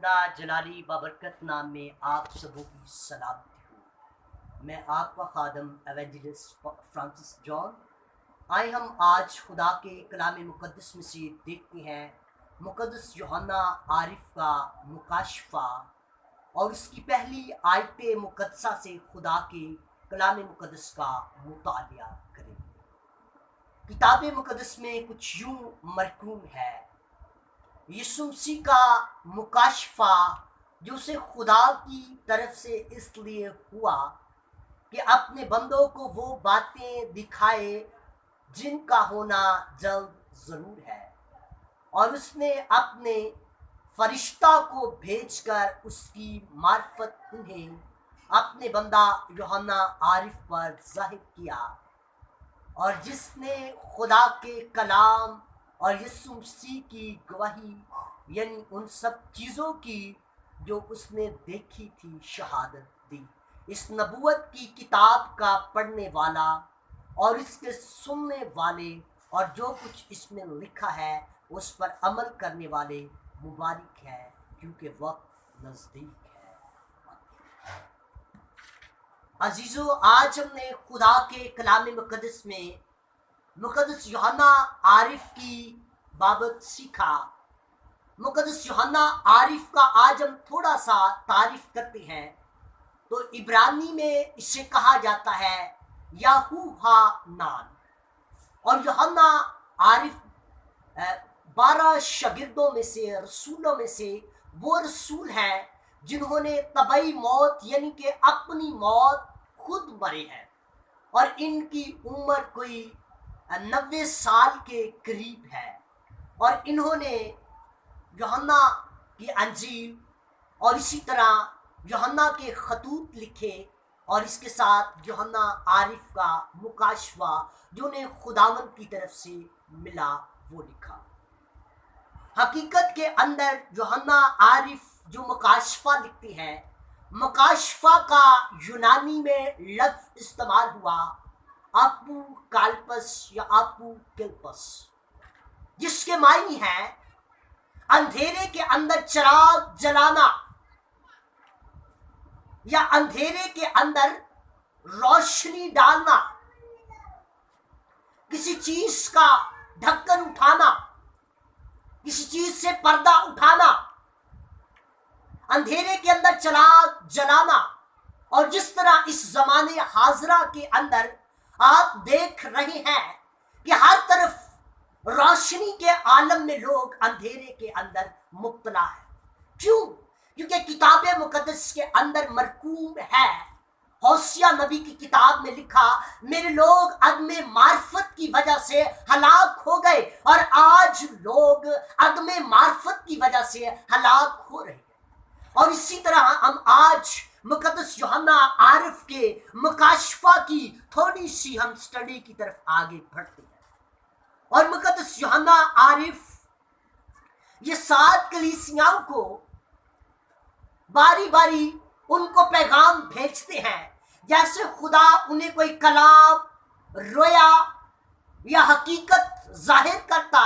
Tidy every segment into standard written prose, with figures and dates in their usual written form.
खुदा जलाली बाबरकत नाम में आप सबों की सलामती हो। मैं आपका खादम एवेंजलिस्ट फ्रांसिस जॉन। आए हम आज खुदा के कलाम मुक़द्दस में से देखते हैं मुक़द्दस यूहन्ना आरिफ का मुकाशफा और उसकी पहली आयत मुक़द्दसा से खुदा के कलाम मुक़द्दस का मुतालिया करें। किताब मुक़द्दस में कुछ यूं मरकूम है, यीशु मसीह का मुकाशफा जो उसे खुदा की तरफ से इसलिए हुआ कि अपने बंदों को वो बातें दिखाए जिनका होना जल्द ज़रूर है, और उसने अपने फरिश्ता को भेजकर उसकी मार्फत उन्हें अपने बंदा यूहन्ना आरिफ पर ज़ाहिर किया, और जिसने खुदा के कलाम और यीशु मसीह की गवाही यानी उन सब चीज़ों की जो उसने देखी थी शहादत दी। इस नबूवत की किताब का पढ़ने वाला और इसके सुनने वाले और जो कुछ इसमें लिखा है उस पर अमल करने वाले मुबारक है, क्योंकि वक्त नज़दीक है। अजीज़ों, आज हमने खुदा के कलाम मुक़द्दस में मुक़द्दस यूहन्ना आरिफ की बाबत सीखा। मुक़द्दस यूहन्ना आरिफ का आज हम थोड़ा सा तारीफ करते हैं। तो इब्रानी में इसे कहा जाता है याहूहा नान, और यूहन्ना आरिफ 12 शागिर्दों में से, रसूलों में से वो रसूल हैं जिन्होंने तबई मौत यानी कि अपनी मौत खुद मरे हैं, और इनकी उम्र कोई 90 साल के करीब है, और इन्होंने यूहन्ना की अंजील और इसी तरह यूहन्ना के खतूत लिखे, और इसके साथ यूहन्ना आरिफ का मुकाशफा जो उन्हें खुदावंद की तरफ से मिला वो लिखा। हकीकत के अंदर यूहन्ना आरिफ जो मुकाशफा लिखते हैं, मुकाशफा का यूनानी में लफ्ज़ इस्तेमाल हुआ आपू काल्पस या आपू किल्पस, जिसके मायने हैं अंधेरे के अंदर चिराग जलाना या अंधेरे के अंदर रोशनी डालना, किसी चीज का ढक्कन उठाना, किसी चीज से पर्दा उठाना, अंधेरे के अंदर चिराग जलाना। और जिस तरह इस जमाने हाजरा के अंदर आप देख रहे हैं कि हर तरफ रोशनी के आलम में लोग अंधेरे के अंदर मुब्तला है। क्यों? क्योंकि किताब मुक़द्दस के अंदर मरकूम है, होसिया नबी की किताब में लिखा, मेरे लोग अदमे मार्फत की वजह से हलाक हो गए, और आज लोग अदमे मार्फत की वजह से हलाक हो रहे हैं। और इसी तरह हम आज मुक़द्दस यूहन्ना आरिफ के मुकाशफा की थोड़ी सी हम स्टडी की तरफ आगे बढ़ते हैं। और मुक़द्दस यूहन्ना आरिफ ये 7 कलीसियाओं को बारी बारी उनको पैगाम भेजते हैं, जैसे खुदा उन्हें कोई कलाम, रोया या हकीकत जाहिर करता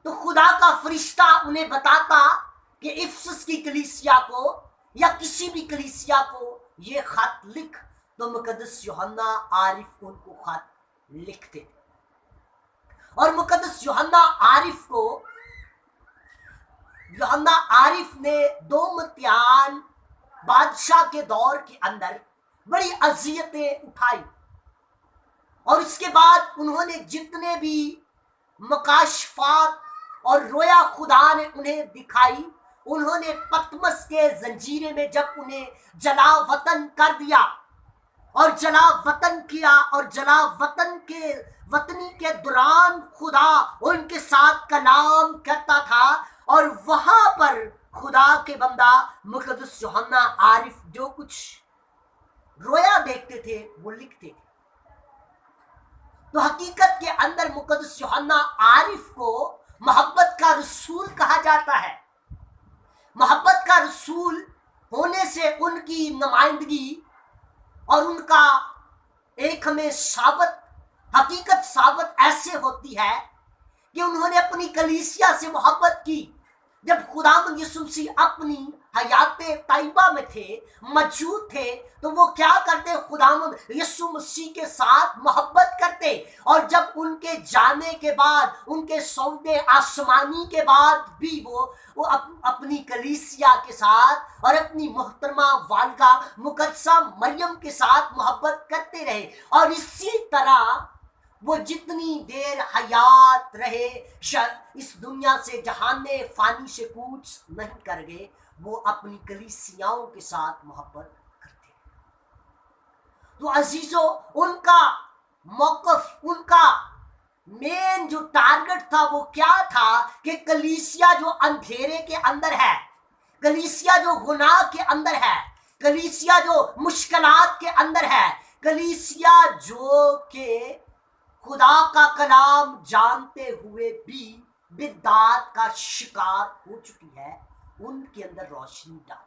तो खुदा का फरिश्ता उन्हें बताता कि इफिसस की कलीसिया को या किसी भी कलीसिया को ये खत लिख, तो मुक़द्दस यूहन्ना आरिफ उनको खत लिखते। और मुक़द्दस यूहन्ना आरिफ को यूहन्ना आरिफ ने 2 मत्यान बादशाह के दौर के अंदर बड़ी अजियतें उठाई, और इसके बाद उन्होंने जितने भी मुकाशफात और रोया खुदा ने उन्हें दिखाई, उन्होंने पतमस के जंजीरे में जब उन्हें जला वतन कर दिया और जला वतन किया, और जला वतन के वतनी के दौरान खुदा उनके साथ कलाम करता था, और वहां पर खुदा के बंदा मुक़द्दस यूहन्ना आरिफ जो कुछ रोया देखते थे वो लिखते थे। तो हकीकत के अंदर मुक़द्दस यूहन्ना आरिफ को मोहब्बत का रसूल कहा जाता है। मोहब्बत का रसूल होने से उनकी नुमाइंदगी और उनका एक हमें साबत हकीकत साबत ऐसे होती है कि उन्होंने अपनी कलीसिया से मोहब्बत की, جب خداوند یسوع مسیح اپنی حیات طیبہ میں تھے، موجود تھے، تو وہ کیا کرتے؟ خداوند یسوع مسیح کے ساتھ محبت کرتے، اور جب ان کے جانے کے بعد، ان کے سودے آسمانی کے بعد بھی وہ اپنی کلیسیا کے ساتھ اور اپنی محترمہ والدہ مقدسہ مریم کے ساتھ محبت کرتے رہے، اور اسی طرح وہ جتنی دیر حیات رہے، اس دنیا سے، جہان فانی سے کوچ نہیں کر گئے، وہ اپنی کلیسیاؤں کے ساتھ محبت کرتے ہیں۔ تو عزیزو، ان کا موقف، ان کا مین جو ٹارگٹ تھا وہ کیا تھا؟ کہ کلیسیا جو اندھیرے کے اندر ہے، کلیسیا جو گناہ کے اندر ہے، کلیسیا جو مشکلات کے اندر ہے، کلیسیا جو کہ خدا کا کلام جانتے ہوئے بھی بدعات کا شکار ہو چکی ہے، ان کے اندر روشنی ڈال۔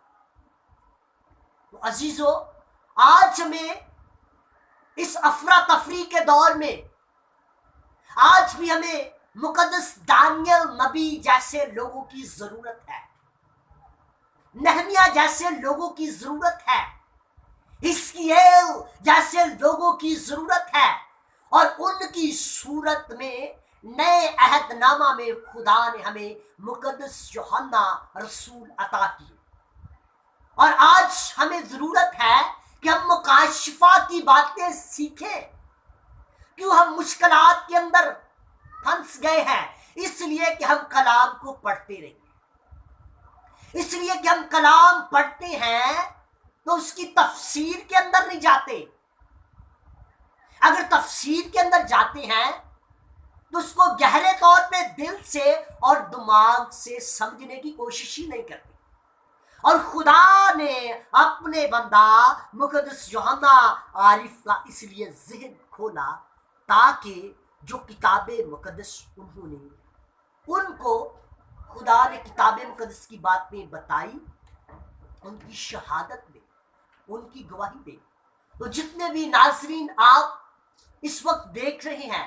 تو عزیزو، آج ہمیں اس افراتفری کے دور میں، آج بھی ہمیں مقدس دانیل نبی جیسے لوگوں کی ضرورت ہے، نہمیہ جیسے لوگوں کی ضرورت ہے، حزقییل جیسے لوگوں کی ضرورت ہے، اور ان کی صورت میں نئے عہد نامہ میں خدا نے ہمیں مقدس یوحنا رسول عطا کیے، اور آج ہمیں ضرورت ہے کہ ہم مکاشفہ کی باتیں سیکھیں۔ کیوں ہم مشکلات کے اندر پھنس گئے ہیں؟ اس لیے کہ ہم کلام کو پڑھتے رہے، اس لیے کہ ہم کلام پڑھتے ہیں تو اس کی تفسیر کے اندر نہیں جاتے۔ اگر تفسیر کے اندر جاتے ہیں تو اس کو گہرے طور پہ دل سے اور دماغ سے سمجھنے کی کوشش ہی نہیں کرتے، اور خدا نے اپنے بندہ مقدس یوحنا عارف کا اس لیے ذہن کھولا تاکہ جو کتاب مقدس انہوں نے، ان کو خدا نے کتاب مقدس کی باتیں بتائی، ان کی شہادت میں، ان کی گواہی میں۔ تو جتنے بھی ناظرین آپ اس وقت دیکھ رہے ہیں،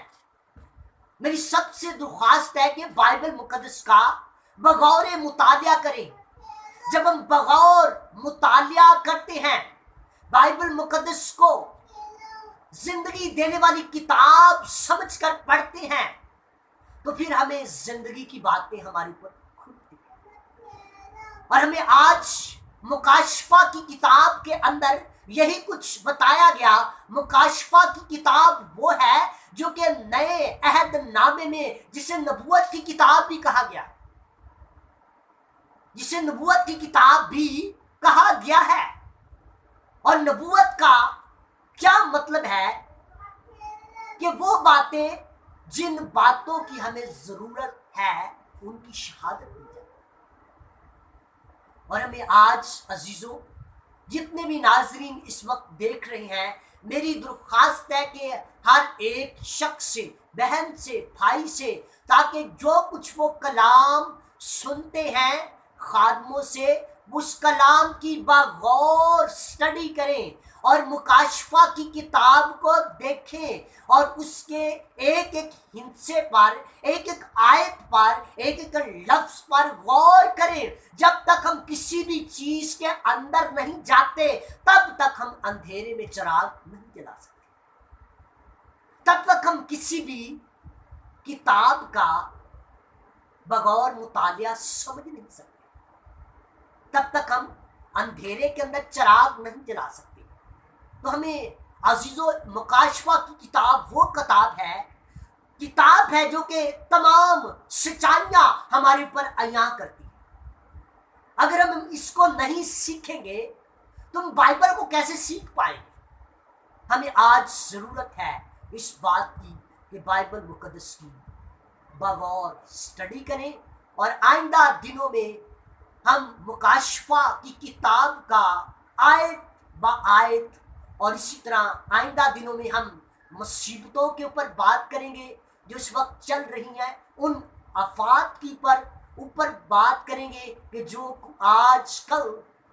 میری سب سے درخواست ہے کہ بائبل مقدس کا بغور مطالعہ کریں۔ جب ہم بغور مطالعہ کرتے ہیں، بائبل مقدس کو زندگی دینے والی کتاب سمجھ کر پڑھتے ہیں، تو پھر ہمیں زندگی کی باتیں ہمارے اوپر کھلتی ہیں، اور ہمیں آج مکاشفہ کی کتاب کے اندر یہی کچھ بتایا گیا۔ مکاشفہ کی کتاب وہ ہے جو کہ نئے عہد نامے میں، جسے نبوت کی کتاب بھی کہا گیا، جسے نبوت کی کتاب بھی کہا گیا ہے۔ اور نبوت کا کیا مطلب ہے؟ کہ وہ باتیں، جن باتوں کی ہمیں ضرورت ہے، ان کی شہادت دی جائے۔ اور ہمیں آج عزیزوں، جتنے بھی ناظرین اس وقت دیکھ رہے ہیں، میری درخواست ہے کہ ہر ایک شخص سے، بہن سے، بھائی سے، تاکہ جو کچھ وہ کلام سنتے ہیں خادموں سے، اس کلام کی بغور سٹڈی کریں، اور مکاشفہ کی کتاب کو دیکھیں، اور اس کے ایک ایک ہندسے پر، ایک ایک آیت پر، ایک ایک لفظ پر غور کریں۔ جب تک ہم کسی بھی چیز کے اندر نہیں جاتے، تب تک ہم اندھیرے میں چراغ نہیں جلا سکتے، تب تک ہم کسی بھی کتاب کا بغور مطالعہ سمجھ نہیں سکتے، تب تک ہم اندھیرے کے اندر چراغ نہیں جلا سکتے۔ تو ہمیں عزیزو، مکاشفہ کی کتاب وہ کتاب ہے جو کہ تمام سچائیاں ہمارے اوپر عیاں کرتی ہے۔ اگر ہم اس کو نہیں سیکھیں گے تو ہم بائبل کو کیسے سیکھ پائیں گے؟ ہمیں آج ضرورت ہے اس بات کی کہ بائبل مقدس کی بغور سٹڈی کریں، اور آئندہ دنوں میں ہم مکاشفہ کی کتاب کا آیت با آیت، اور اسی طرح آئندہ دنوں میں ہم مصیبتوں کے اوپر بات کریں گے جو اس وقت چل رہی ہیں، ان آفات کی اوپر بات کریں گے کہ جو آج کل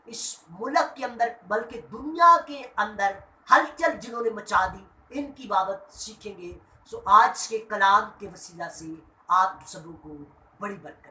اس ملک کے اندر بلکہ دنیا کے اندر ہلچل جنہوں نے مچا دی، ان کی بابت سیکھیں گے۔ سو آج کے کلام کے وسیلہ سے آپ سبوں کو بڑی برکت۔